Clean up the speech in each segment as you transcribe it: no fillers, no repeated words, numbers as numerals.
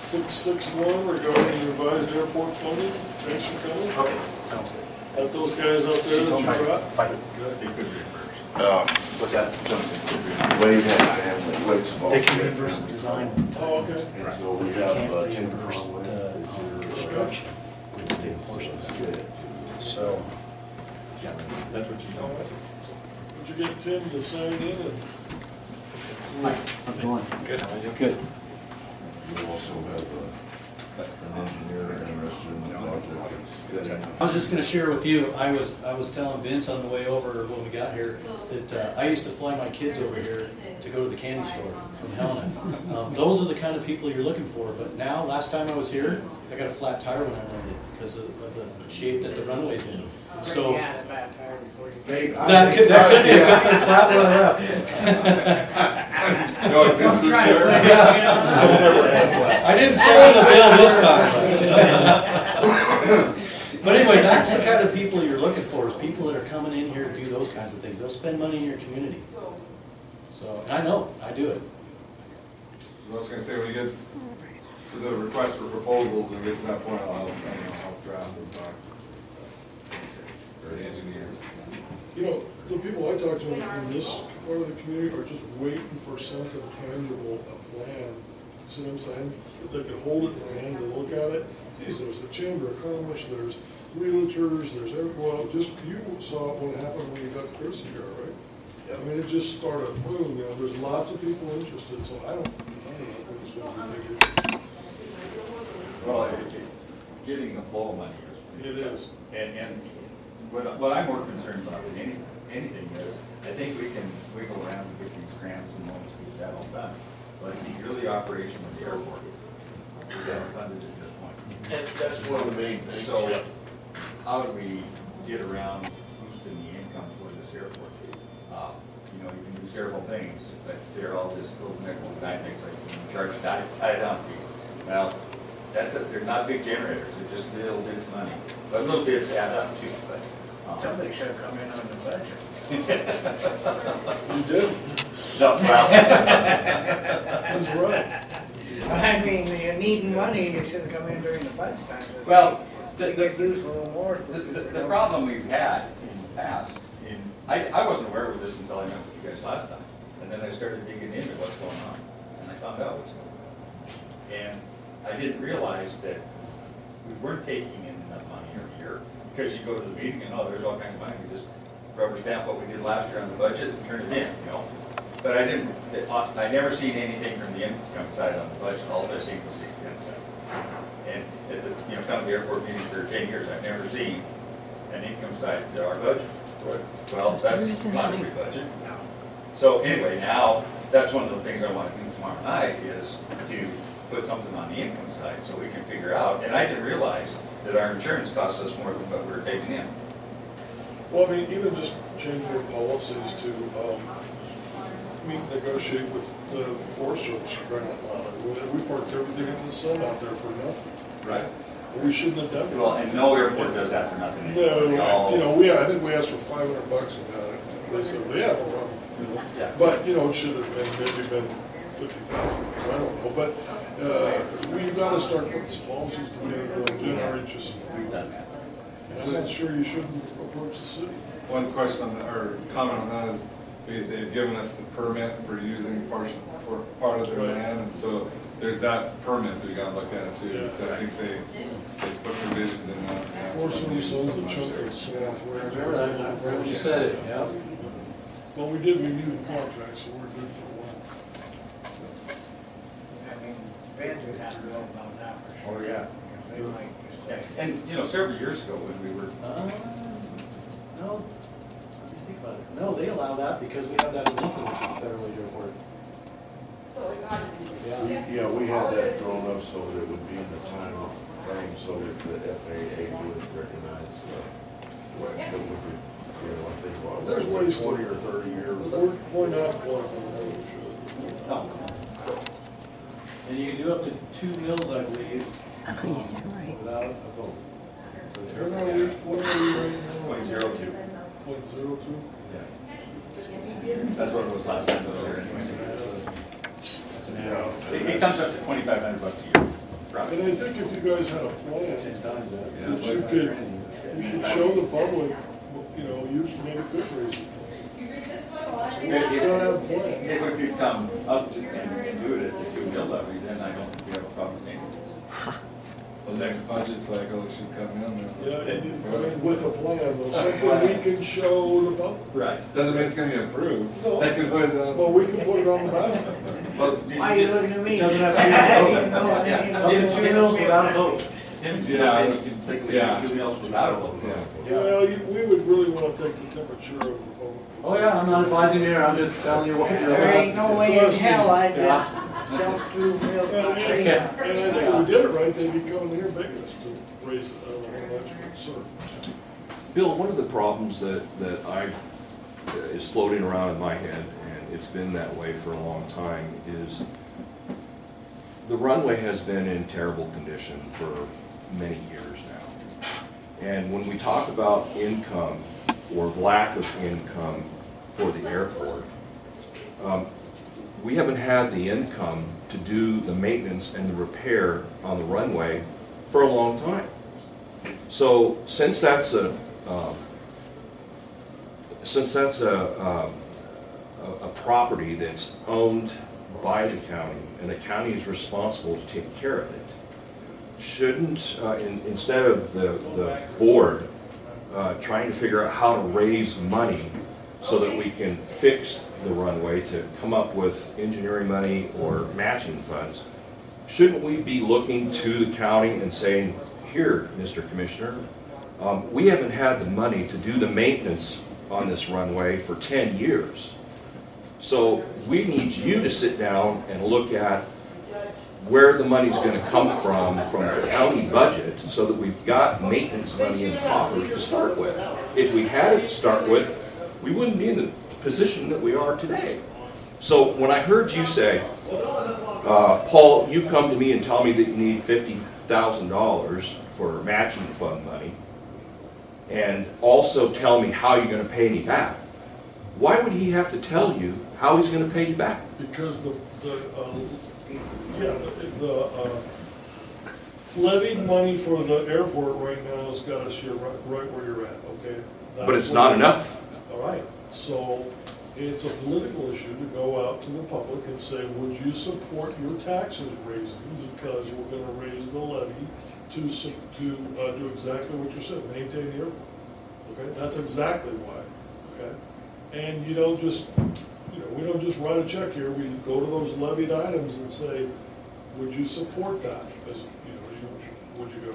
661 regarding revised airport funding. Thanks for coming. Okay, sounds good. Got those guys out there that you brought? Fine. Good. They could reimburse. What's that? Wade had family, Wade's small. They can reimburse the design. Oh, okay. And so we They have can't 10 reimburse the construction, the state portion. So, yeah, That's what you know. Would you get Tim to sign in? And hi, how's it going? Good, how are you? Good. We also have an engineer interested in the project that's setting. I was just gonna share with you, I was telling Vince on the way over when we got here, that I used to fly my kids over here to go to the candy store from Helena. Those are the kind of people you're looking for, but now, last time I was here, I got a flat tire when I landed because of the shape that the runway's in. So, Yeah, a bad tire before you. that could be a good flat one left. No, this is I didn't send the bill this time. But anyway, that's the kind of people you're looking for, is people that are coming in here to do those kinds of things. They'll spend money in your community. So, and I know, I do it. I was gonna say, when you get to the request for proposals and get to that point, I'll help draft them back. Or the engineer. you know, the people I talk to in this part of the community are just waiting for something tangible, a plan. See what I'm saying? If they could hold it in hand and look at it. Geez, there's the Chamber of Commerce, there's realtors, there's well, just, you saw what happened when you got the courtesy car, right? I mean, it just started, boom, you know, there's lots of people interested, so I don't think it's gonna be a big issue. Well, getting the flow of money It is. And what I'm more concerned about than anything is, I think we can wiggle around and get these grants and loans to get that all done. But the early operation of the airport is funded at this point. And that's one of the main things. So how do we get around boosting the income for this airport? You know, you can do several things, but they're all just little nickel and dime things, like you can charge tie down fees. Well, they're not big generators, they're just little bits of money. But little bits add up too, but. Somebody should have come in on the budget. You did. No, well. That's right. I mean, you needing money, you should have come in during the budget time. Well, They could use a little more. The problem we've had in the past, I wasn't aware of this until I met with you guys last time. And then I started digging into what's going on, and I found out what's going on. And I didn't realize that we weren't taking in enough money every year, because you go to the meeting and, oh, there's all kinds of money, we just rubber stamp what we did last year on the budget and turn it in, you know? But I never seen anything from the income side on the budget, all I've seen was the expense side. And at the, you know, come to the airport meeting for 10 years, I've never seen an income side to our budget. Well, that's not a free budget. So anyway, now, that's one of the things I want to do tomorrow night, is to put something on the income side so we can figure out, and I didn't realize that our insurance costs us more than what we're taking in. Well, I mean, even just change your policies to, negotiate with the Forest Service Granite line. We parked everything in the sun out there for nothing. Right. We shouldn't have done it. Well, and no airport does that for nothing. No, They all- you know, I think we asked for $500 about it. They said, well, yeah, no problem. You know? Yeah. But, you know, it should have maybe been 50,000, I don't know. But we've got to start putting some policies together that generate just. We've done that. And I'm not sure you shouldn't approach the city. One question on or comment on that is, they've given us the permit for using part of their land, and so there's that permit that we gotta look at too. Yeah. So I think they put provisions in that. Forest Service owns a chunk of swath where. Remember when you said it, yeah? Well, we did renew the contract, so we're good for a while. I mean, fans would have to know about that for sure. Oh, yeah. Because they might just say. And, you know, several years ago when we were, No, let me think about it. No, they allow that because we have that in Lincoln, which is a federal airport. Yeah. Yeah, we had that drawn up so that it would be in the time frame so that the FAA would recognize that we could, you know, I think what, There's ways to- 20 or 30 years. We're not going to no, And you can do up to 2 mills, I believe, Oh, yeah, you're right. without a vote. What are we right now? 0.02. 0.02? Yeah. That's what it was last time I was there anyway. That's an Yeah. error. It comes up to $2,500 a year. truck. And I think if you guys had a plan, 10 times that. Yeah, that you could show the public, you know, you maybe could raise it. You just gotta have a plan. If we could come up to and do it at the 2 mil levy, then I don't think we have a problem paying it. The next budget cycle, it should come in there. Yeah, and I mean, with a plan, though, something we can show the public. Right. Doesn't mean it's gonna be approved. No. That could always ask. Well, we can put it on the ballot. Why are you looking at me? Doesn't have to be a vote. Up to 2 mils without a vote. Tim just Yeah, said you that's- can take yeah. the 2 mils without a vote. Yeah. Well, we would really want to take the temperature of the public. Oh yeah, I'm not advising you, I'm just telling you what to do. There ain't no way in hell I Yeah. just dumped 2 mil. And I think if we did it right, they'd be coming here begging us to raise it. I don't know how much, but certainly. Bill, one of the problems that is floating around in my head, and it's been that way for a long time, is the runway has been in terrible condition for many years now. And when we talk about income or lack of income for the airport, we haven't had the income to do the maintenance and the repair on the runway for a long time. So since that's a property that's owned by the county and the county is responsible to take care of it, shouldn't, instead of the board trying to figure out how to raise money so that we can fix the runway, to come up with engineering money or matching funds, shouldn't we be looking to the county and saying, here, Mr. Commissioner, we haven't had the money to do the maintenance on this runway for 10 years. So we need you to sit down and look at where the money's going to come from the county budget, so that we've got maintenance money in the coffers to start with. If we had it to start with, we wouldn't be in the position that we are today. So when I heard you say, Paul, you come to me and tell me that you need $50,000 for matching fund money, and also tell me how you're going to pay me back, why would he have to tell you how he's going to pay you back? Because the levied money for the airport right now has got us here right where you're at, okay? But it's not enough. All right, so it's a political issue to go out to the public and say, would you support your taxes raising because we're gonna raise the levy to do exactly what you said, maintain the airport, okay? That's exactly why, okay? And you don't just, we don't just write a check here, we go to those levied items and say, would you support that? As, would you go,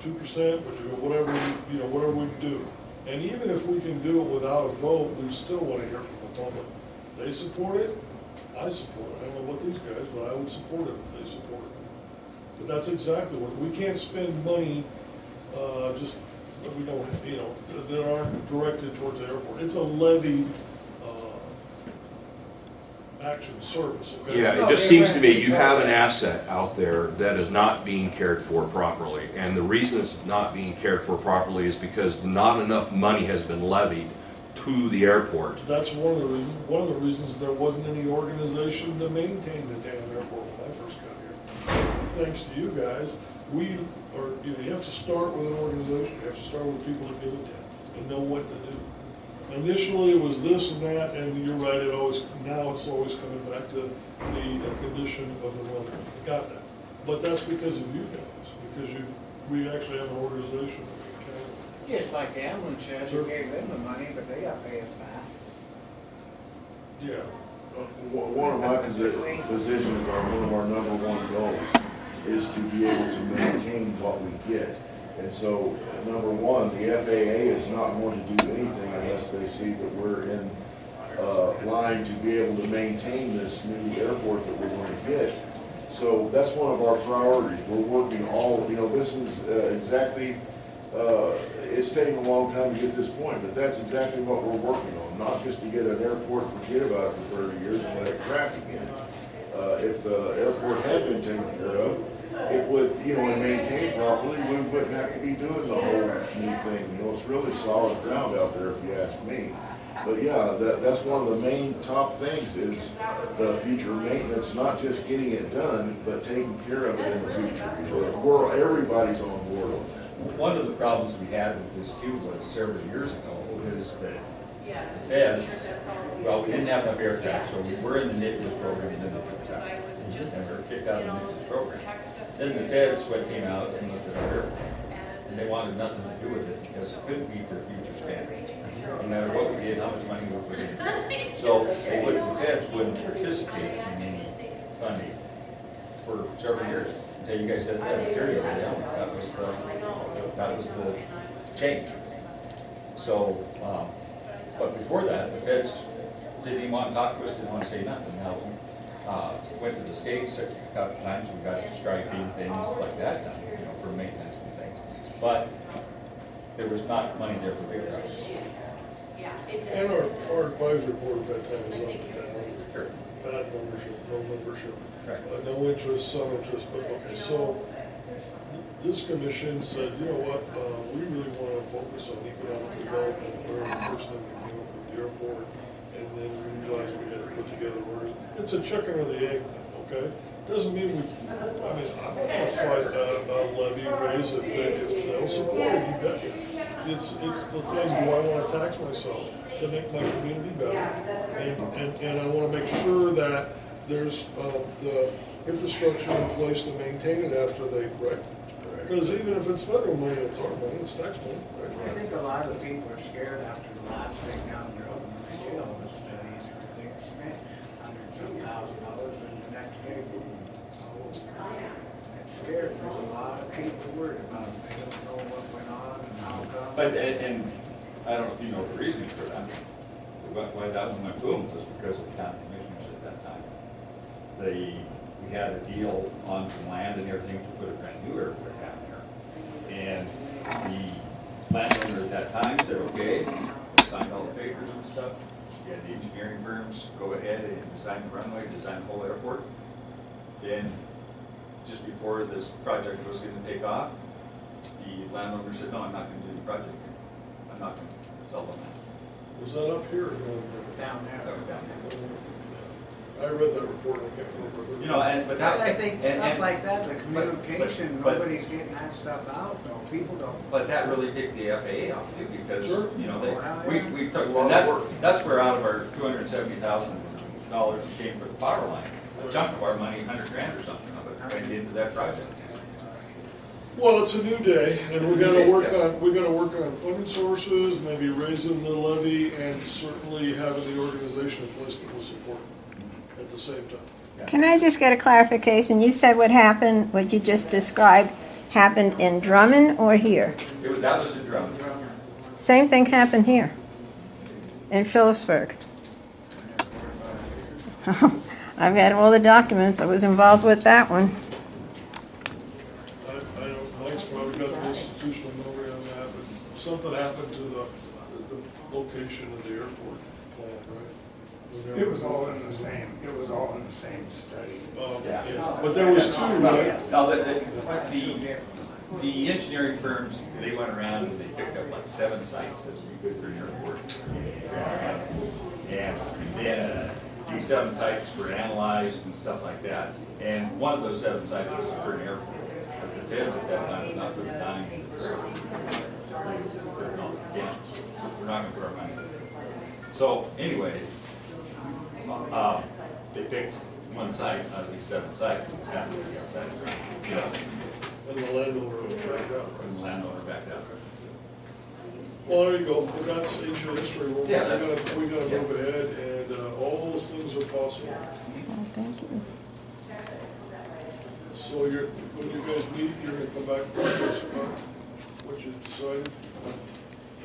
2%, would you go whatever, whatever we do? And even if we can do it without a vote, we still want to hear from the public. If they support it, I support it. I don't know about these guys, but I would support it if they support it. But that's exactly what, we can't spend money, just, that we don't, that aren't directed towards the airport. It's a levied, action service, okay? Yeah, it just seems to me you have an asset out there that is not being cared for properly. And the reason it's not being cared for properly is because not enough money has been levied to the airport. That's one of the reasons. One of the reasons there wasn't any organization to maintain the damn airport when I first got here. And thanks to you guys, you have to start with an organization. You have to start with people that give a damn and know what to do. Initially, it was this and that, and you're right. Now it's always coming back to the condition of the runway. I got that, but that's because of you guys. Because we actually have an organization that we can count on. Just like Amlin said, Sure. we gave them the money, but they got to pay us back. Yeah. One of my positions, or one of our number one goals, is to be able to maintain what we get. And so, number one, the FAA is not going to do anything unless they see that we're in line to be able to maintain this new airport that we're going to get. So that's one of our priorities. We're working this is exactly, it's taken a long time to get this point, but that's exactly what we're working on. Not just to get an airport, forget about it for 30 years and let it crack again. If the airport had been taken care of, it would, and maintained properly, we wouldn't have to be doing the whole new thing. It's really solid ground out there, if you ask me. But yeah, that's one of the main top things is the future maintenance, not just getting it done, but taking care of it in the future. So everybody's on board on that. One of the problems we had with this too was several years ago is that the feds, well, we didn't have enough aircraft, so we were in the NITIS program, and then they kicked us out. And we were kicked out of the NITIS program. Then the feds came out and looked at our aircraft, and they wanted nothing to do with it because it couldn't meet their future standards. No matter what we did, how much money we put in. So the feds wouldn't participate in any funding for several years. Until you guys said that, period, that was the change. So, but before that, the feds didn't even want to talk to us, didn't want to say nothing. Now, went to the states a couple times, we got striping, things like that done, you know, for maintenance and things. But there was not money there for big trucks. And our advisory board at that time was up and down, bad membership, no membership. Right. No interest, some interest, but okay, so this commission said, you know what, we really want to focus on economic development, the very first thing that came up with the airport, and then we realized we had to put together, it's a chicken or the egg thing, okay? Doesn't mean I'm not gonna fight a levy raise if they'll support it, you bet you. It's the thing, do I wanna tax myself to make my community better? And I wanna make sure that there's, the infrastructure in place to maintain it after they, right? Because even if it's federal money, it's our money, it's tax money, I right? think a lot of people are scared after the last thing down the road, when they did all the studies, everything spent $100,000 and the next day, boom. So it's scary, there's a lot of people worried about it, they don't know what went on and how come. But, and I don't know if you know the reasoning for that. Why that one went boom was because of the county commissioners at that time. We had a deal on some land and everything to put a brand new airport down there. And the landowner at that time said, okay, signed all the papers and stuff. We had the engineering firms go ahead and design the runway, design the whole airport. Then, just before this project was going to take off, the landowner said, no, I'm not going to do the project. I'm not going to sell the land. Was that up here or Down That there. was down there. I read that report, I can't remember. You know, but that. I think and- stuff and- like that, the communication, but- nobody's getting that stuff out, though, people don't. But that really ticked the FAA off too, because, Sure. you know, Well, we took, A lot and of work. that's where out of our $270,000 came for the power line. A chunk of our money, 100 grand or something of it, went into that project. Well, it's a new day, and we're gonna work on funding sources, maybe raising the levy, and certainly having the organization in place that will support it at the same time. Can I just get a clarification? You said what happened, what you just described, happened in Drummond or here? That was in Drummond. Same thing happened here, in Phillipsburg. I've got all the documents. I was involved with that one. I don't, Mike's probably got the institutional memory on that, but something happened to the location of the airport plan, right? It was all in the same study. Yeah, but there was two, right? No, the engineering firms, they went around and they picked up like 7 sites that would be good for an airport. And then these 7 sites were analyzed and stuff like that. And one of those 7 sites was for an airport. But the feds at that time did not put a dime into this. They said, no, again, we're not gonna put our money into this. So anyway, they picked one site out of these 7 sites and happened to be outside of Granite. And the landowner backed out. From the landowner back down. Well, there you go, we got ancient history, we Yeah, gotta that's- move yeah. ahead, and all those things are possible. Oh, thank you. So when you guys meet, you're gonna come back to us about what you decided?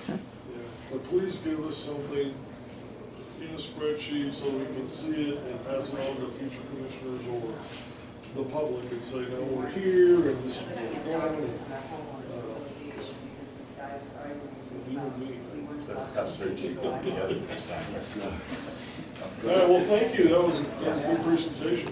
Yeah, but please give us something in a spreadsheet so we can see it and pass it on to future commissioners or the public and say, no, we're here and this is where we're going. And, you and me. That's a tough spreadsheet to put together this time. All right, well, thank you, that was a good presentation.